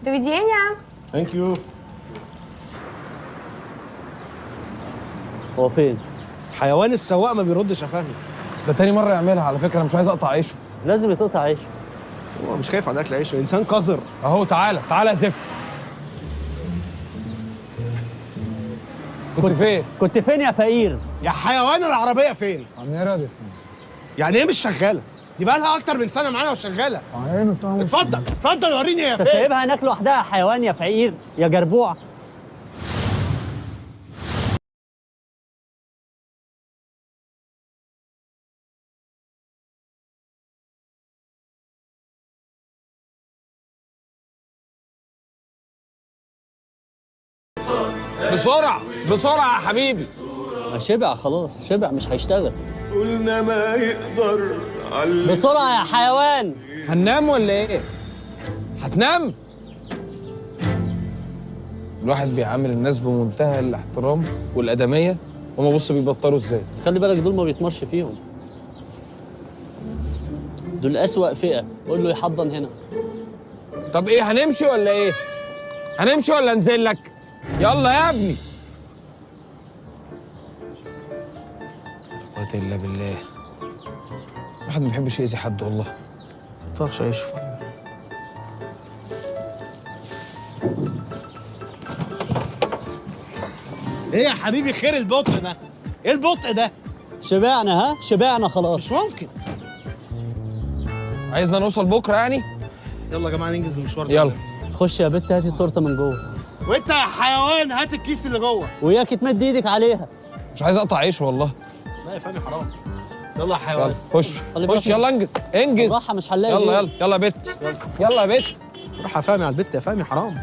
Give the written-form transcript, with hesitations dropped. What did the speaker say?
Do widzenia. ثانك يو. هو فين؟ حيوان السواق ما بيردش يا فهمي. ده تاني مرة يعملها على فكرة، أنا مش عايز أقطع عيشه. لازم يتقطع عيشه. هو مش خايف على اكل عيشه، انسان قذر. أهو تعالى تعالى يا زفت. كنت فين؟ كنت فين يا فقير؟ يا حيوان العربيه فين؟ عميرة يعني ايه مش شغاله؟ دي بقى لها اكتر من سنه معانا وشغاله. اتفضل اتفضل وريني يا انت فين. سايبها هناك لوحدها يا حيوان يا فقير يا جربوع. بسرعة بسرعة يا حبيبي. شبع خلاص، شبع مش هيشتغل. قلنا ما يقدر بسرعة يا حيوان. هننام ولا إيه؟ هتنام؟ الواحد بيعامل الناس بمنتهى الاحترام والأدمية، وما بص بيبطلوا إزاي. بس خلي بالك دول ما بيتمرش فيهم، دول أسوأ فئة. قول له يحضن هنا. طب إيه، هنمشي ولا إيه؟ هنمشي ولا أنزل لك؟ يلا يا ابني. لا قوة إلا بالله. الواحد ما بيحبش يأذي حد والله. صح يا يوسف. ايه يا حبيبي خير البطء ده؟ ايه البطء ده؟ شبعنا ها؟ شبعنا خلاص. مش ممكن. عايزنا نوصل بكرة يعني؟ يلا يا جماعه ننجز المشوار ده. يلا. خش يا بت هاتي التورته من جوه. وانت يا حيوان هات الكيس اللي جوه. وياك تمد ايدك عليها. مش عايز أقطع عيش والله. لا يا فهمي حرام. يلا يا حيوان. يلا خش خلي بالك خش يلا انجز انجز. بالراحة مش هنلاقي يلا إيه. يلا يلا يا بت. يلا يا بت. روح يا فهمي على البت يا فهمي حرام.